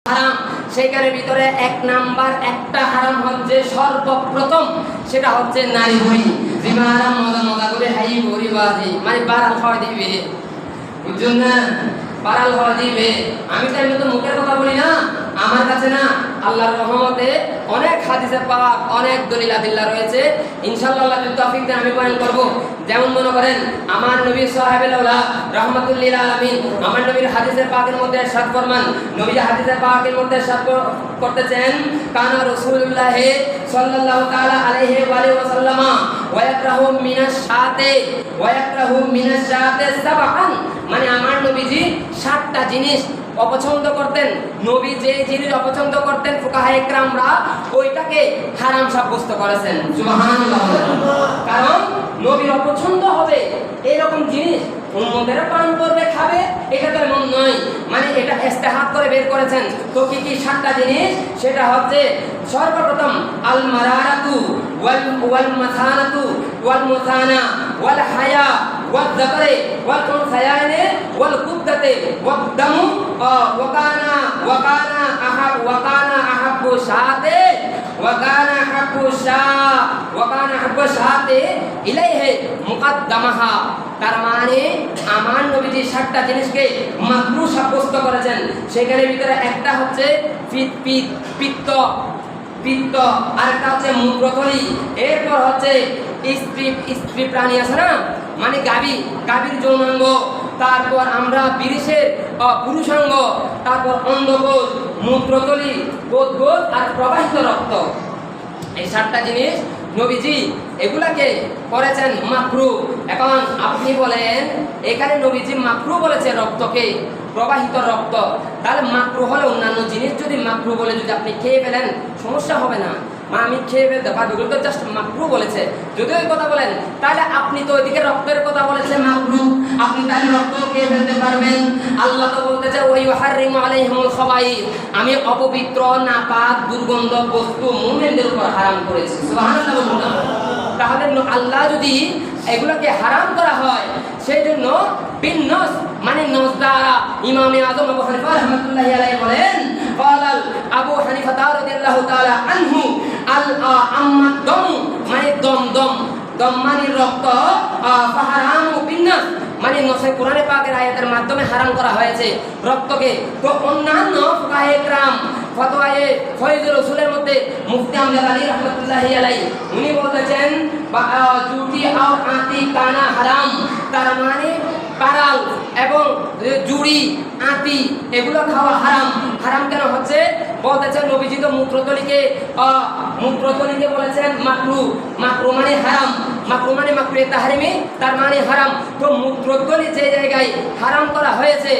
হারাম। সেইখানের ভিতরে এক নাম্বার একটা হারাম হচ্ছে সর্বপ্রথম, সেটা হচ্ছে নারী ভুঁড়ি। রিমা হারাম মজা করে হাই ভরি বাজি, মানে বারাল খাওয়া দিবে, বুঝছেন না? বারাল খাওয়া দিবে। আমি তো এমনি তো মুখের কথা বলি না, আমার কাছে না আল্লাহর রহমতে অনেক হাদিসে পাক, অনেক দলিল আদিল্লা রয়েছে। ইনশাআল্লাহ আল্লাহ যদি তৌফিক দেন আমি বয়ান করব। যেমন মনে করেন আমার নবী সাহেবুল আউলা রাহমাতুল লিল আলামিন, আমার নবীর হাদিসে পাকের মধ্যে ইরশাদ ফরমান, নবীর হাদিসে পাকের মধ্যে ইরশাদ করতেছেন, কানা রাসূলুল্লাহ সাল্লাল্লাহু তাআলা আলাইহি ওয়া সাল্লাম ওয়া ইয়াকরাহু মিনাশ শাআতে সাবআন, মানে আমার নবীজি 7টা জিনিস অপছন্দ করতেন। নবী যে জিনিস অপছন্দ করতেন ফুকাহায়ে কেরামরা ওইটাকে হারাম সাব্যস্ত করেছেন। সুবহানাল্লাহ। কারণ নবীর অপছন্দ হবে এরকম জিনিস উম্মতেরা পান করবে, খাবে, এটা তো এমন নয়, মানে এটা ইস্তেহাদ করে বের করেছেন। তো কি কি 7টা জিনিস? সেটা হচ্ছে সর্বপ্রথম আল মারারাতু ওয়াল মাসানাতু ওয়াল মুসানা ওয়াল হায়া ওয়াল যাকারে ওয়াল উনসায়ানে ওয়াল কুদ্দাতে ওয়াদ দামু ওয়াকানা আহাব্বু শাআতে ইলাইহি মুকদ্দামাহা। তার মানে আমার নবীজি 7টা জিনিসকে মাকরুহ সাব্যস্ত করেছেন। সেখানের ভিতরে একটা হচ্ছে পিত্ত, আরেকটা হচ্ছে মূত্রথলি, এরপর হচ্ছে স্ত্রী প্রাণী আছে না, মানে গাভীর যৌনাঙ্গ, তারপর আমরা বিরিশের পুরুষাঙ্গ, তারপর অন্ডকোষ, মূত্রথলি, বোধ আর প্রবাহিত রক্ত। এই 7টা জিনিস নবীজি এগুলাকে করেছেন মাকরুহ। এখন আপনি বলেন এখানে নবীজি মাকরুহ বলেছে রক্তকে, প্রবাহিত রক্ত, তাহলে মাকরুহ হলে অন্যান্য জিনিস যদি মাকরুহ বলে যদি আপনি খেয়ে ফেলেন সমস্যা হবে না, আমি খেয়ে ফেলতে পারবো, এগুলো তো জাস্ট মাকরুহ বলেছে। যদি ওই কথা বলেন তাহলে আপনি তো ওইদিকে রক্তের কথা বলেছে মাকরুহ, আপনি তাহলে রক্ত খেয়ে ফেলতে পারবেন। আল্লাহ তো বলতেছে ওই ইউহাররিমু আলাইহিমুল খাবাইস, আমি অপবিত্র নাপাক দুর্গন্ধ বস্তু মুমিনদের উপর হারাম করেছি। সুবহানাল্লাহ। তাহলে আল্লাহ যদি এগুলোকে হারাম করা হয় সেই জন্য বিন্নস মানে নস দ্বারা ইমামে আযম আবু হানিফা রাহমাতুল্লাহি আলাইহি বলেন, ক্বালাল আবু হানিফা রাদিয়াল্লাহু তাআলা আনহু আল আমাদম মানে দম মানে রক্ত, ফাহারামু বিন্নাস মানে নসে কোরআনে পাকের আয়াতের মাধ্যমে হারাম করা হয়েছে রক্তকে। তো অন্যান্য ফুকাহায়ে কেরাম ফতোয়ায়ে ফয়জুর রাসূলের মধ্যে মুফতি আমজাদ আলী রাহমাতুল্লাহি আলাইহি উনি বলেছেন জুটি আর আতি কানা হারাম, তার মানে পারাল এবং জুড়ি আতি এগুলো খাওয়া হারাম। হারাম কেন হচ্ছে? বলতেছেন নবীজি তো মূত্রথলিকে বলেছেন মাকরুহ মানে হারাম, মাকরুহ মানে মাকরুহে তাহরিমি, তার মানে হারাম। তো মূত্রথলি যে জায়গায় হারাম করা হয়েছে,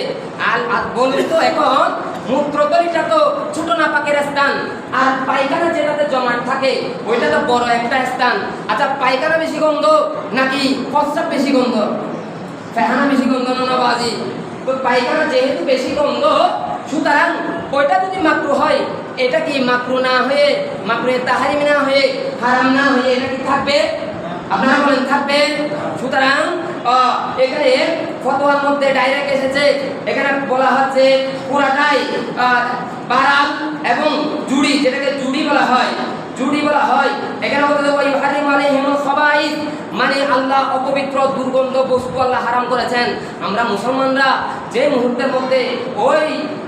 আর বলুন তো এখন মূত্রথলিটা তো ছোট নাপাকের স্থান, আর পায়খানা যেটাতে জমাট থাকে ওইটা তো বড় একটা স্থান। আচ্ছা পায়খানা বেশি গন্ধ নাকি প্রস্রাব বেশি গন্ধ? পায়খানা বেশি গন্ধ না বাজি? তো পায়খানা যেহেতু বেশি গন্ধ, সুতরাং ওইটা যদি মাকরুহ হয়, এটা কি মাকরুহ না হয়ে মাকরুহে তাহরিমি না হয়ে হারাম না হয়ে এটা কি থাকবে? আপনারা বলেন থাকবে? সুতরাং এখানে ফতোয়ার মধ্যে ডাইরেক্ট এসেছে, এখানে বলা হচ্ছে পুরাটাই বারাল এবং জুড়ি, যেটাকে জুড়ি বলা হয়, এখানে বলতে ওই হারিম আলাইহিমুল খাবাইস মানে আল্লাহ অপবিত্র দুর্গন্ধ বস্তু আল্লাহ হারাম করেছেন। আমরা মুসলমানরা যে মুহূর্তের মধ্যে ওই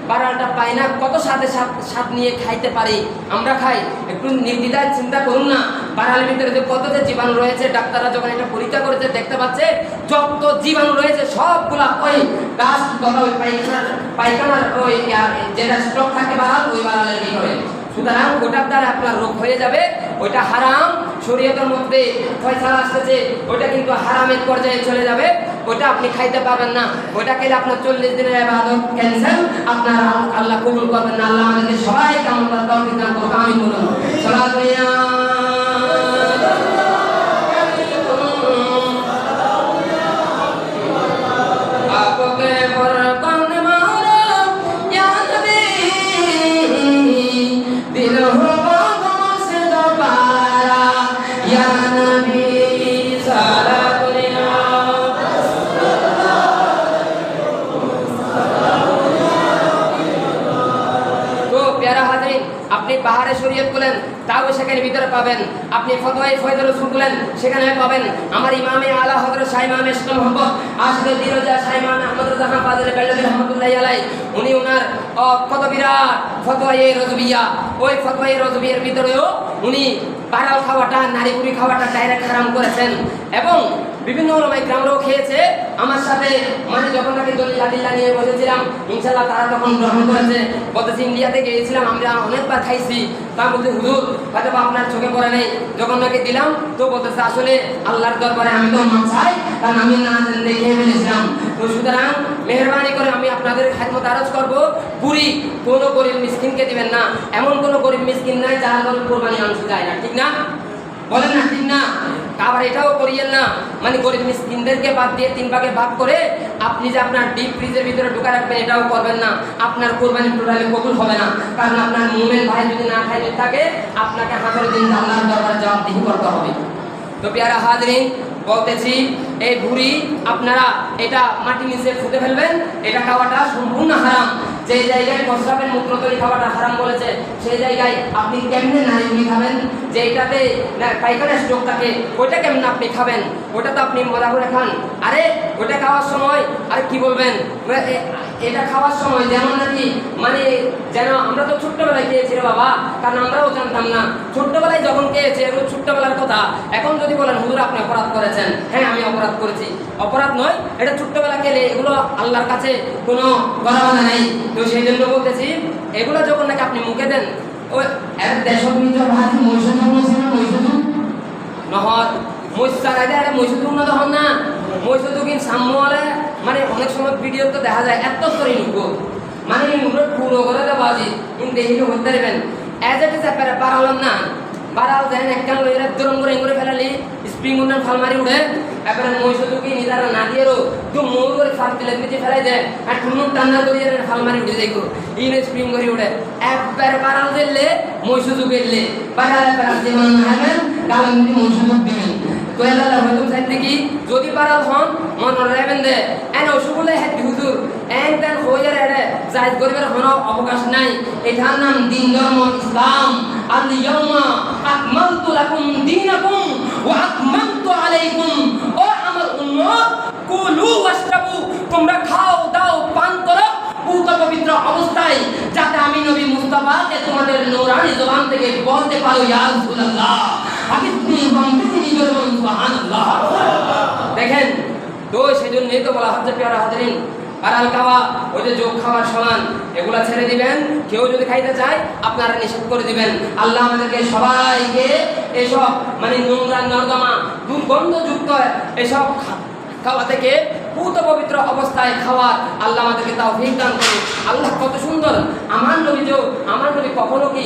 বারালটা পাই না, কত স্বাদ নিয়ে খাইতে পারি, আমরা খাই। একটু নির্দ্বিধায় চিন্তা করুন না, বারালের ভিতরে যে কত যে জীবাণু রয়েছে, ডাক্তাররা যখন এটা পরীক্ষা করেছে দেখতে পাচ্ছে যত জীবাণু রয়েছে সবগুলা ওই গাছ তথা ওই পায়খানার ওই যেটা স্টক থাকে বারাল, ওই বারালের ভিতরে। সুতরাং ওটার দ্বারা আপনার রোগ হয়ে যাবে, ওইটা হারাম। শরীয়তের মধ্যে ফয়সালা আসতেছে ওইটা কিন্তু হারামের পর্যায়ে চলে যাবে, ওইটা আপনি খাইতে পারবেন না। ওইটা খেলে আপনার 40 দিনের ইবাদত ক্যান্সেল, আপনার আল্লাহ কবুল করবেন না। আল্লাহ আমাদেরকে সবাইকে আমল করার তৌফিক দান করুন, আমিন বলুন। সালাতু তো তাও সেখানে ভিতরে পাবেন। আপনি ফতোয়ায়ে ফয়দুর রাসূল বলেন, সেখানে পাবেন। আমার ইমামে আলা হযরত শাহ ইমাম ইসলাম মোহাম্মদ আশিকুর দিরজা শাহ ইমাম আহমদ রাজা খান ফাজিল বেল্লাবী রহমাতুল্লাহি আলাইহি, উনি ওনার কত বিরাট ফতোয়ায়ে রজবিয়া, ওই ফতোয়ায়ে রজবিয়ার ভিতরেও উনি বারাল খাওয়াটা, নারী বুড়ি খাওয়াটা ডাইরেক্ট হারাম করেছেন। এবং বিভিন্ন ওলামায়ে কেরামরাও খেয়েছে আমার সাথে, মানে যখন নাকি দলিল আদিল্লা নিয়ে বসেছিলাম, ইনশাআল্লাহ তারা তখন গ্রহণ করেছে। বলতেছি ইন্ডিয়াতে গিয়েছিলাম, আমরা অনেকবার খাইছি। তা বলতে হুজুর হয়তো আপনার চোখে পড়ে নেই। যখন নাকি দিলাম তো বলতেছে আসলে আল্লাহর দরবারে আমি তো মাপ চাই, কারণ আমি না দেখে ফেলেছিলাম। তো সুতরাং মেহরবানি করে আমি আপনাদের খেদমত আরজ করবো, বুড়ি কোনো গরিব মিসকিনকে দিবেন না। এমন কোনো গরিব মিসকিন নাই যার ঘরে কোরবানি মাংস যায় না, ঠিক না? বলেন না, ঠিক না? আবার এটাও করিয়েন না, মানে গরিব মিসকিনদেরকে বাদ দিয়ে 3 ভাগে ভাগ করে আপনি যে আপনার ডিপ ফ্রিজের ভিতরে ঢুকা রাখবেন, এটাও করবেন না। আপনার কোরবানি টোটালি কবুল হবে না, কারণ আপনার মুমিন ভাই যদি না খায় যদি থাকে, আপনাকে হাজার দিন আল্লাহর দরবারে জবাবদিহি করতে হবে। তো প্যারা হাজরিন, বলতেছি এই ভুঁড়ি আপনারা এটা মাটি নিচে ফুটে ফেলবেন, এটা খাওয়াটা সম্পূর্ণ হারাম। যে জায়গায় প্রস্রাবের মূত্রতলি খাওয়াটা হারাম বলেছে, সেই জায়গায় আপনি কেমনে নারী বুড়ি খাবেন? যে এটাতে পায়খানা স্ট্রোক থাকে, ওইটা কেমনে আপনি খাবেন? ওটা তো আপনি মজা করে খান। আরে ওটা খাওয়ার সময় আর কি বলবেন, এটা খাওয়ার সময় যেমন নাকি মানে যেন আমরা তো ছোট্টবেলায় খেয়েছি রে বাবা, কারণ আমরাও জানতাম না। ছোট্টবেলায় যখন খেয়েছি, এগুলো ছোট্টবেলার কথা। এখন যদি বলেন হুজুর আপনি অপরাধ করেছেন, হ্যাঁ আমি অপরাধ করেছি, অপরাধ নয়, এটা ছোট্টবেলা খেলে এগুলো আল্লাহর কাছে কোনো গলাবাধা নেই। তো সেই জন্য বলতেছি, এগুলো যখন নাকি আপনি মুখে দেন, ওই নহর মহিষার আগে মহিষুদুর না তখন না মহিষুদুকিন সামনে, মানে অনেক সময় ভিডিও তো দেখা যায় এত করে নিকো, মানে পুরো করে দেবাজি কিন্তু দেখিলে হতে পারবেন। এজ এট ইজ পারালাম না, বারাল দেন একটা লইরা দরম করে ফেলালি স্প্রিং উন্নয়ন ফালমারি উঠে, এবারে মহিষুদুকি নিজারা না দিয়েও তো মোর করে ফাল দিলে নিচে ফেলাই দেয়, আর টুনুর টান্না করিয়ে ফালমারি উঠে যাইগো, ইন স্প্রিং করে উঠে একবার বারাল দিলে মহিষুদুক এলে বারাল যেমন হাবেন গালাম দিয়ে মহিষুদুক দিবেন। তো এলা হয়তো চাইতে কি যদি বারাল হন মন রাখবেন দে এন অসুগুলো হ্যাঁ হুজুর এন তেন হইয়ার এড়ে জায়েজ করিবার কোনো অবকাশ নাই। এটার নাম দিন ধর্ম ইসলাম। আল ইয়াউমা আকমালতু লাকুম দীনাকুম ওয়া আকমালতু আলাইকুম। ও আমার উম্মত, কুলু ওয়াশরাবু, তোমরা খাও দাও পান করো পূত পবিত্র অবস্থায়, যাতে আমি নবী মুস্তাফাকে তোমাদের নূরানি জবান থেকে বলতে পারো ইয়া রাসূলুল্লাহ। দেখেন, তো সেজন্যই তো বলা হচ্ছে প্রিয় হাজরিন, বারাল খাওয়া ওই যে যোগ খাওয়ার সমান, এগুলা ছেড়ে দিবেন। কেউ যদি খাইতে চায় আপনারা নিষেধ করে দিবেন। আল্লাহ আমাদেরকে সবাইকে এসব মানে নোংরা নর্দমা দুর্গন্ধযুক্ত এসব খাওয়া থেকে পূত পবিত্র অবস্থায় খাওয়ার আল্লাহ আমাদেরকে তৌফিক দান করুন। আল্লাহ কত সুন্দর, আমার নবী কখনো কি